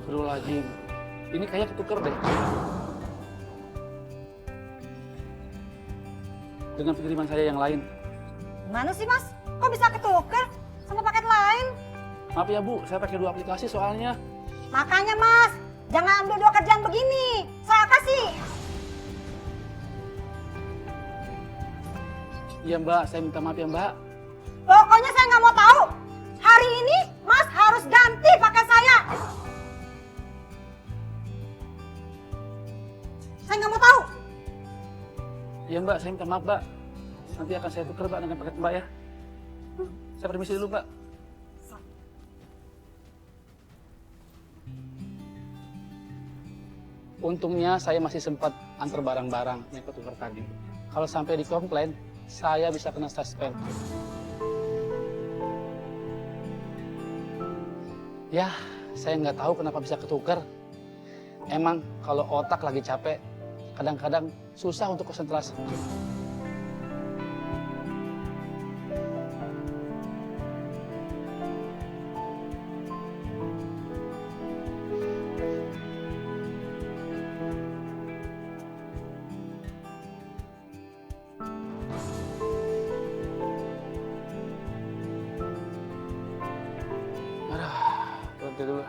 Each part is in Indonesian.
Astagfirullahaladzim. Ini kayak ketuker deh. Dengan pengiriman saya yang lain. Gimana sih Mas? Kok bisa ketuker sama paket lain? Maaf ya Bu, saya pakai 2 aplikasi soalnya. Makanya Mas, jangan ambil 2 kerjaan begini. Saya kasih. Iya Mbak, saya minta maaf ya Mbak. Pokoknya saya nggak mau tahu. Hari ini Mas harus ganti pakai saya. Saya nggak mau tahu. Iya Mbak, saya minta maaf Mbak. Nanti akan saya tuker Mbak dengan paket Mbak ya. Saya permisi dulu Mbak. Untungnya saya masih sempat antar barang-barang yang ketukar tadi. Kalau sampai dikomplain, saya bisa kena suspend. Ya, saya nggak tahu kenapa bisa ketukar. Emang kalau otak lagi capek, kadang-kadang susah untuk konsentrasi. Berhenti dulu.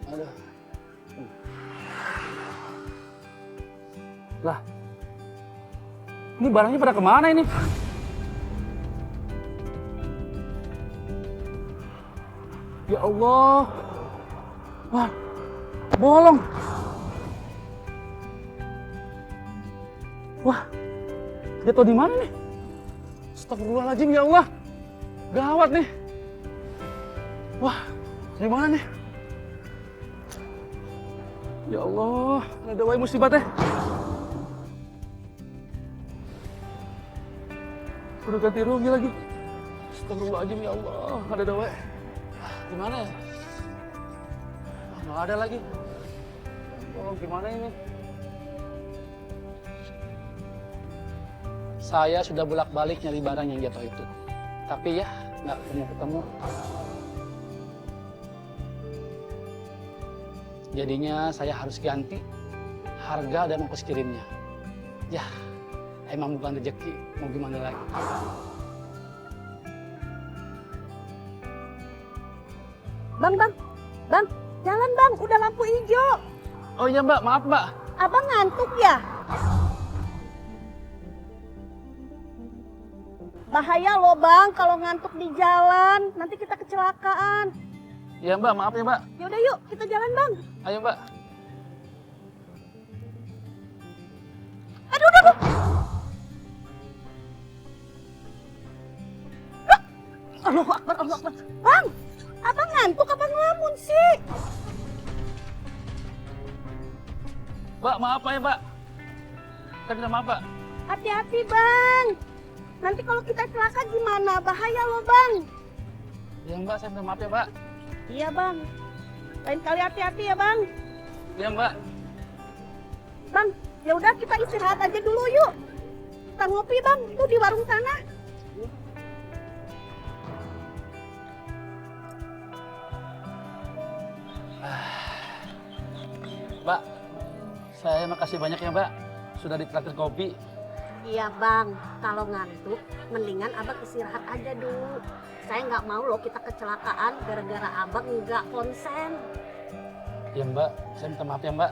Aduh. Lah. Ini barangnya pada kemana ini? Ya Allah. Wah, bolong. Wah, jatuh di mana nih? Astagfirullahaladzim ya Allah. Gawat nih. Wah, gimana nih? Ya Allah, ada wae musibah teh. Udah ganti rugi lagi. Astagfirullahaladzim ya Allah, ada wae. Gimana ya? Nggak ada lagi. Oh, gimana ini? Saya sudah bolak-balik nyari barang yang jatuh itu. Tapi ya, nggak ketemu. Jadinya saya harus ganti harga dan ongkos kirimnya. Ya, emang bukan rezeki, mau gimana lagi. Bang, jalan Bang, udah lampu hijau. Oh iya Mbak, maaf Mbak. Abang ngantuk ya? Bahaya loh Bang kalau ngantuk di jalan, nanti kita kecelakaan. Iya Mbak, maaf ya Mbak. Yaudah yuk, kita jalan Bang. Ayo Mbak. Aduh. Allahu Akbar. Bang, abang ngantuk apa ngelamun sih? Mbak, maaf ya Mbak. Saya minta maaf Mbak. Hati-hati Bang. Nanti kalau kita celaka gimana? Bahaya loh Bang. Iya Mbak, saya minta maaf ya Mbak. Iya Bang. Lain kali hati-hati ya Bang. Iya Mbak. Bang, ya udah kita istirahat aja dulu yuk. Kita ngopi Bang, itu di warung sana. Mbak, saya makasih banyak ya Mbak. Sudah ditraktir kopi. Iya Bang, kalau ngantuk mendingan Abang istirahat aja dulu. Saya nggak mau loh kita kecelakaan gara-gara Abang nggak konsen. Iya Mbak, saya minta maaf ya Mbak.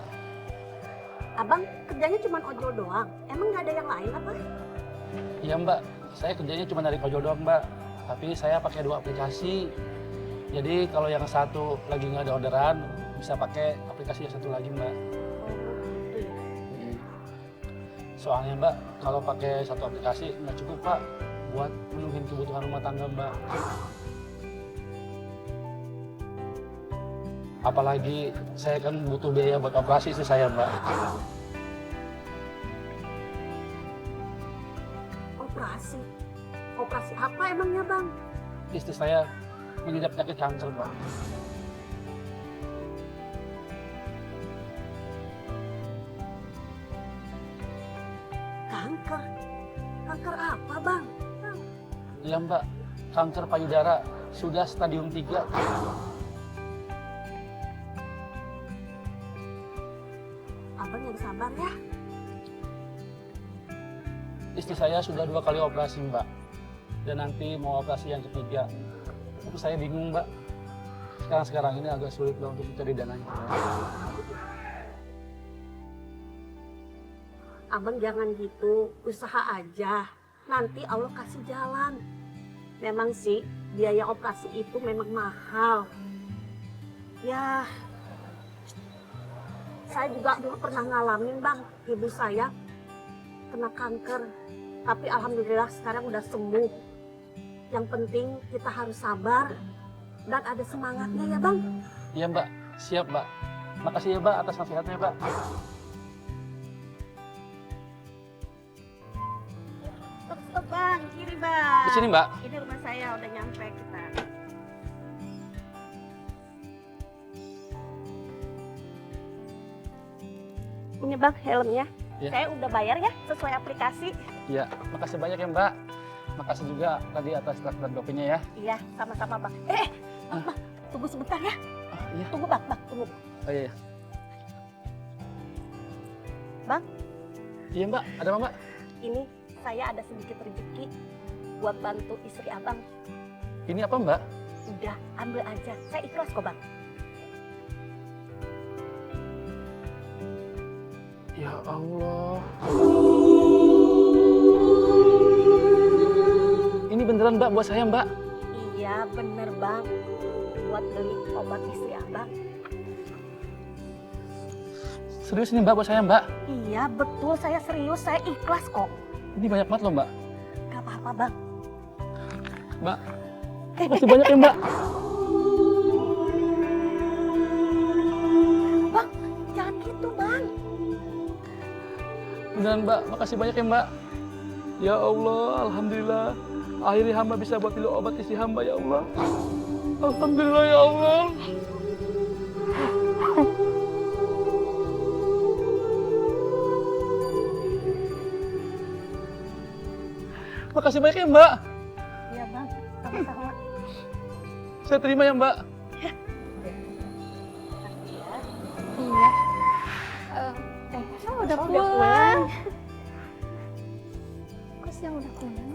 Abang kerjanya cuma ojol doang, emang nggak ada yang lain apa? Iya Mbak, saya kerjanya cuma dari ojol doang Mbak. Tapi saya pakai 2 aplikasi. Jadi kalau yang satu lagi nggak ada orderan, bisa pakai aplikasi yang satu lagi Mbak. Soalnya Mbak, kalau pakai satu aplikasi nggak cukup Pak buat menuhin kebutuhan rumah tangga Mbak. Apalagi saya kan butuh biaya buat operasi istri saya Mbak. Operasi? Operasi apa emangnya Bang? Istri saya mengidap penyakit kanker Mbak. Kanker apa, Bang? Iya Mbak, kanker payudara sudah stadium 3. Abang yang sabar ya. Istri saya sudah 2 kali operasi Mbak, dan nanti mau operasi yang ketiga. Tapi saya bingung Mbak, sekarang ini agak sulit Mbak untuk mencari dananya. Abang jangan gitu, usaha aja. Nanti Allah kasih jalan. Memang sih biaya operasi itu memang mahal. Ya, saya juga dulu pernah ngalamin Bang, ibu saya kena kanker. Tapi alhamdulillah sekarang udah sembuh. Yang penting kita harus sabar dan ada semangatnya ya Bang. Iya Mbak, siap Mbak. Makasih ya Mbak atas nasihatnya Mbak. Stop Bang, kiri Bang. Di sini Mbak. Ini rumah saya, udah nyampe kita. Ini Bang helmnya. Ya. Saya udah bayar ya sesuai aplikasi. Iya, makasih banyak ya Mbak. Makasih juga tadi atas traktir kopinya ya. Iya, sama-sama Bang. Bang, tunggu sebentar ya. Oh, iya. Tunggu Bang, tunggu. Oh iya. Bang. Iya Mbak, ada apa Mbak? Ini saya ada sedikit rezeki buat bantu istri Abang. Ini apa Mbak? Udah, ambil aja. Saya ikhlas kok Bang. Ya Allah. Ini beneran Mbak buat saya Mbak? Iya, bener Bang. Buat beli obat istri Abang. Serius ini Mbak buat saya Mbak? Iya, betul. Saya serius. Saya ikhlas kok. Ini banyak banget loh Mbak. Gak apa-apa Bang. Mbak, makasih banyak ya Mbak. Bang, jangan gitu Bang. Beneran Mbak, makasih banyak ya Mbak. Ya Allah, Alhamdulillah. Akhirnya hamba bisa buat dulu obat istri hamba ya Allah. Alhamdulillah ya Allah. Makasih banyak ya Mbak. Iya Bang, sama-sama. Saya terima ya Mbak. Iya. Kok udah pulang? Kok siang udah pulang?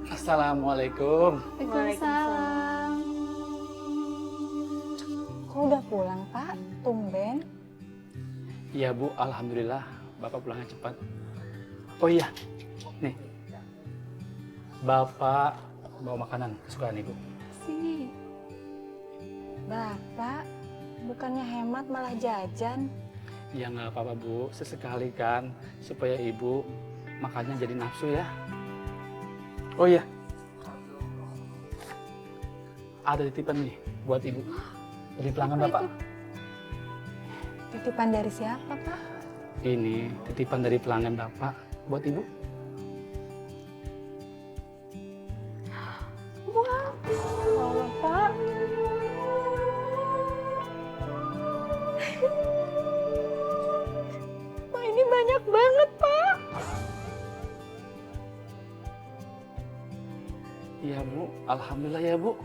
Assalamualaikum. Waalaikumsalam. Kok udah pulang, Pak? Tumben. Iya Bu, Alhamdulillah. Bapak pulangnya cepat. Oh iya, nih. Bapak bawa makanan kesukaan Ibu. Sih. Bapak, bukannya hemat malah jajan. Ya nggak apa-apa Bu, sesekali kan supaya Ibu makannya jadi nafsu ya. Oh iya, ada titipan nih buat Ibu dari pelanggan Apa Bapak. itu? Titipan dari siapa, Pak? Ini titipan dari pelanggan Bapak buat Ibu. Wah, Allah, Pak. Wah, ini banyak banget, Pak. Iya Bu, Alhamdulillah ya Bu.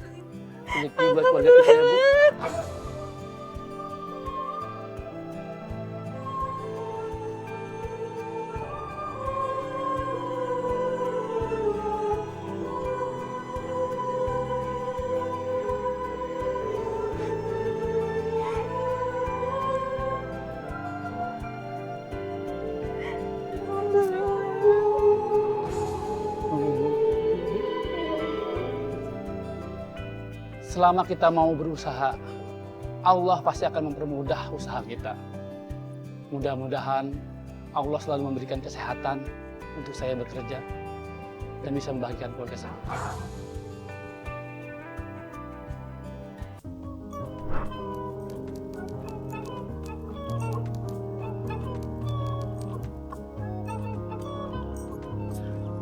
Rezeki buat keluarga kita ya Bu. Selama kita mau berusaha, Allah pasti akan mempermudah usaha kita. Mudah-mudahan Allah selalu memberikan kesehatan untuk saya bekerja dan bisa membahagiakan keluarga saya.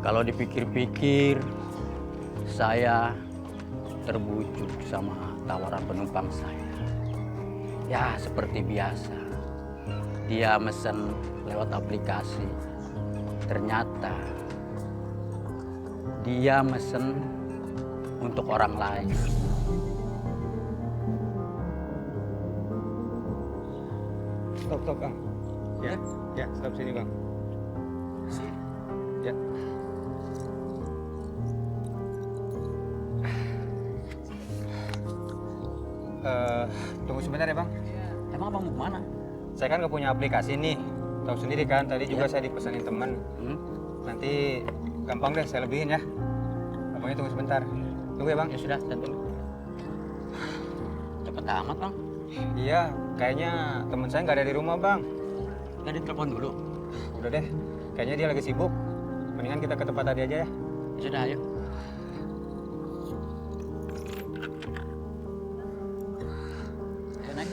Kalau dipikir-pikir, saya terbujuk sama tawaran penumpang saya. Ya, seperti biasa. dia mesen lewat aplikasi. Ternyata dia mesen untuk orang lain. Stop bang. Ya, stop sini bang. Ya. Tunggu sebentar ya bang. Emang abang mau kemana? Saya kan nggak punya aplikasi nih. Tahu sendiri kan, tadi juga saya dipesanin teman. Nanti gampang deh saya lebihin ya. Abangnya tunggu sebentar. Tunggu ya bang. Ya sudah, tentu. Cepet amat bang. Iya, kayaknya teman saya nggak ada di rumah bang. Nggak ditelepon dulu. Udah deh, kayaknya dia lagi sibuk. Mendingan kita ke tempat tadi aja ya. Ya sudah, ayo. Ayo naik.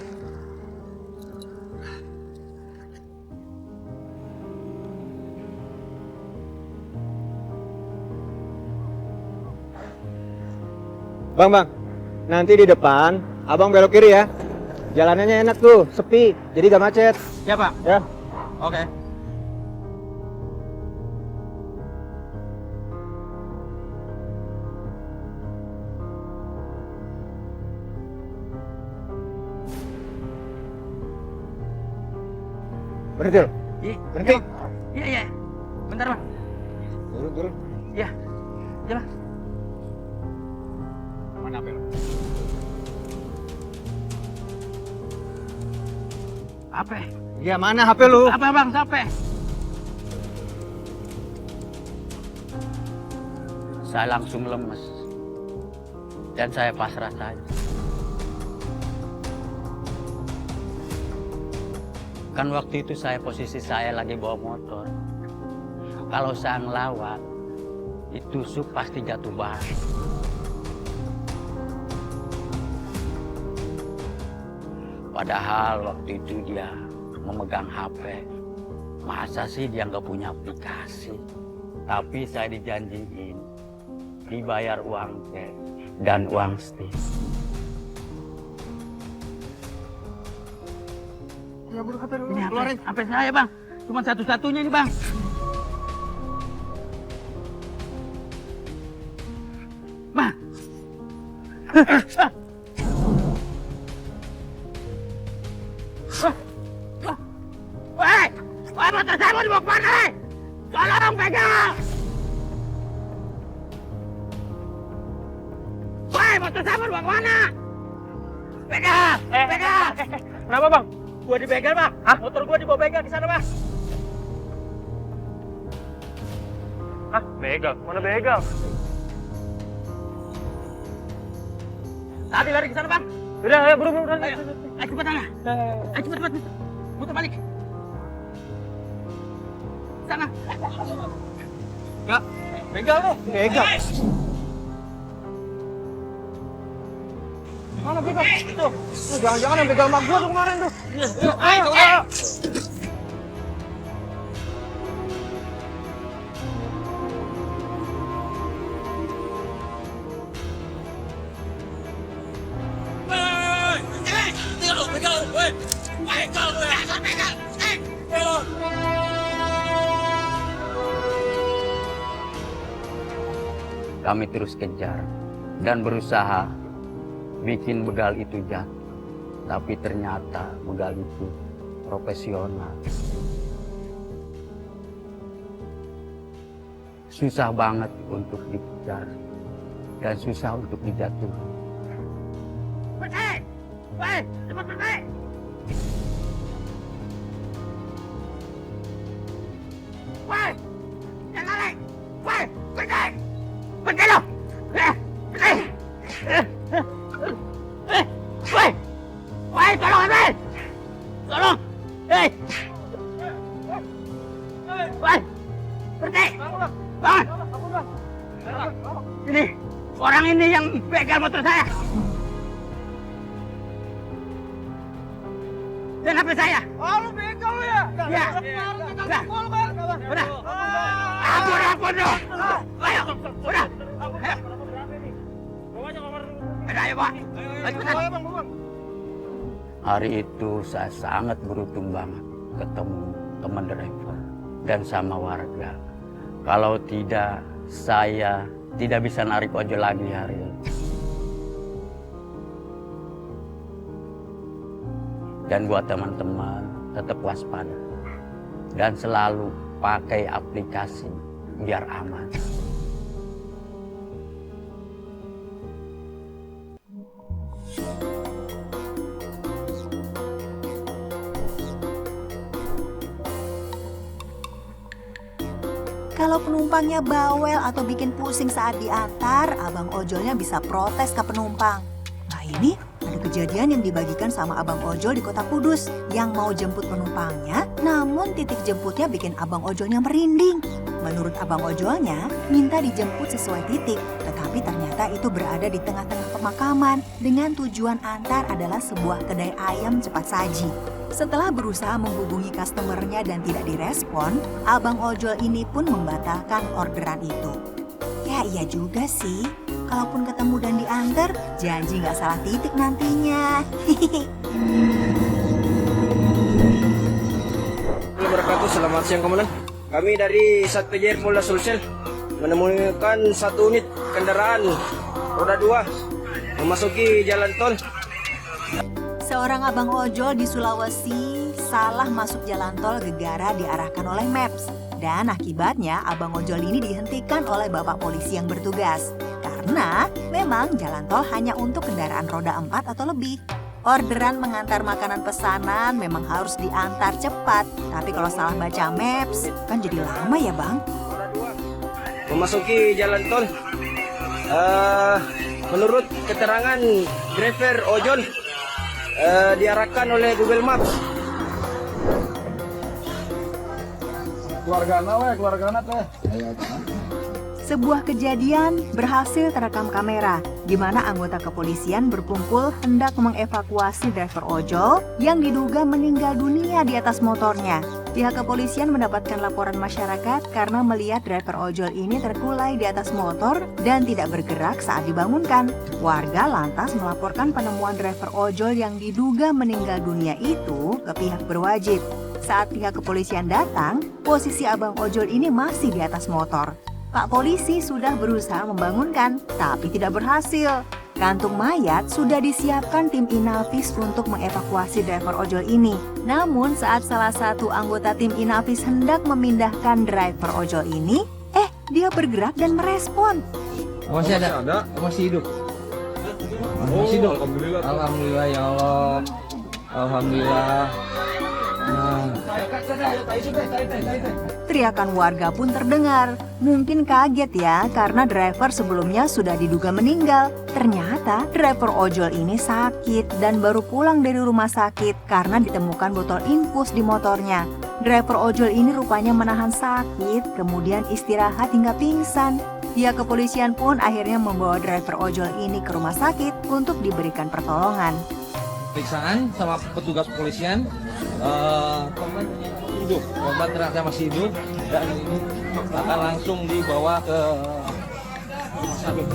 Bang, nanti di depan abang belok kiri ya. Jalanannya enak tuh, sepi, jadi gak macet. Ya pak. Ya. Oke. Berhenti loh. Berhenti. Iya. Bentar bang. Turun. Iya. Ya bang. Mana belok? Apa? Iya, mana HP lu? Apa bang? Sampai. Saya langsung lemes dan saya pasrah saja. Kan waktu itu posisi saya lagi bawa motor. Kalau saya ngelawan, ditusuk pasti jatuh balik. Padahal waktu itu dia memegang HP. Masa sih dia nggak punya aplikasi? Tapi saya dijanjiin dibayar uang cash dan uang stick. Ya buru HP lu. Ini HP saya bang, cuma satu-satunya ini bang. Bang. Woi, motor saya mau dibawa kemana? Tolong pegang! Woi, motor saya mau dibawa kemana? Pegang! Pegang! Kenapa bang? Gua dibegal bang. Hah? Motor gua dibawa begal ke sana bang. Hah? Begal? Mana begal? Tadi lari ke sana bang. Udah, ayo buru. Ayo cepet sana. Ayo cepet. Muter balik. Sana. Enggak. Begal lu. Begal. Mana begal? Tuh. Jangan-jangan yang begal mak gua tuh kemarin tuh. Ayo. Kami terus kejar dan berusaha bikin begal itu jatuh. Tapi ternyata begal itu profesional. Susah banget untuk dikejar dan susah untuk dijatuhkan. Berhenti! Woi, cepat berhenti! Woi, jangan lari! Woi, berhenti! Berhenti lo! Berhenti! Woi! Woi, tolong ambil! Tolong! Hei! Woi! Berhenti! Bangun! Ini, orang ini yang begal motor saya! Dan HP saya! Oh, lu begal lu ya? Iya! Udah! Ampun dong! Ayo! Udah! Udah, ayo Pak! Ayo cepetan! Hari itu saya sangat beruntung banget ketemu teman driver dan sama warga. Kalau tidak, saya tidak bisa narik ojol lagi hari ini. Dan buat teman-teman, tetap waspada. Dan selalu pakai aplikasi biar aman. Kalau penumpangnya bawel atau bikin pusing saat diantar, abang ojolnya bisa protes ke penumpang. Nah ini ada kejadian yang dibagikan sama abang ojol di Kota Kudus yang mau jemput penumpangnya, namun titik jemputnya bikin abang ojolnya merinding. Menurut abang ojolnya, minta dijemput sesuai titik, tetapi ternyata itu berada di tengah-tengah pemakaman dengan tujuan antar adalah sebuah kedai ayam cepat saji. Setelah berusaha menghubungi customernya dan tidak direspon, abang ojol ini pun membatalkan orderan itu. Ya iya juga sih, kalaupun ketemu dan diantar, janji nggak salah titik nantinya. Wabarakatuh, selamat siang Komandan. Kami dari Satpejir Polda Sulsel menemukan satu unit kendaraan roda 2 memasuki jalan tol. Seorang abang ojol di Sulawesi salah masuk jalan tol Gegara diarahkan oleh Maps. Dan akibatnya abang ojol ini dihentikan oleh bapak polisi yang bertugas. Karena memang jalan tol hanya untuk kendaraan roda 4 atau lebih. Orderan mengantar makanan pesanan memang harus diantar cepat. Tapi kalau salah baca Maps kan jadi lama ya bang. Memasuki jalan tol. Menurut keterangan driver ojol, diarahkan oleh Google Maps. Keluarga teh. Sebuah kejadian berhasil terekam kamera, di mana anggota kepolisian berkumpul hendak mengevakuasi driver ojol yang diduga meninggal dunia di atas motornya. Pihak kepolisian mendapatkan laporan masyarakat karena melihat driver ojol ini terkulai di atas motor dan tidak bergerak saat dibangunkan. Warga lantas melaporkan penemuan driver ojol yang diduga meninggal dunia itu ke pihak berwajib. Saat pihak kepolisian datang, posisi abang ojol ini masih di atas motor. Pak polisi sudah berusaha membangunkan, tapi tidak berhasil. Kantung mayat sudah disiapkan tim Inafis untuk mengevakuasi driver ojol ini. Namun saat salah satu anggota tim Inafis hendak memindahkan driver ojol ini, dia bergerak dan merespon. Masih ada? Masih hidup? Masih hidup? Alhamdulillah. Alhamdulillah ya Allah. Alhamdulillah. Teriakan warga pun terdengar. Mungkin kaget ya, karena driver sebelumnya sudah diduga meninggal. Ternyata driver ojol ini sakit dan baru pulang dari rumah sakit karena ditemukan botol infus di motornya. Driver ojol ini rupanya menahan sakit, kemudian istirahat hingga pingsan. Pihak kepolisian pun akhirnya membawa driver ojol ini ke rumah sakit untuk diberikan pertolongan. Periksaan sama petugas kepolisian, korban hidup, korban ternyata masih hidup dan ini akan langsung dibawa ke rumah sakit.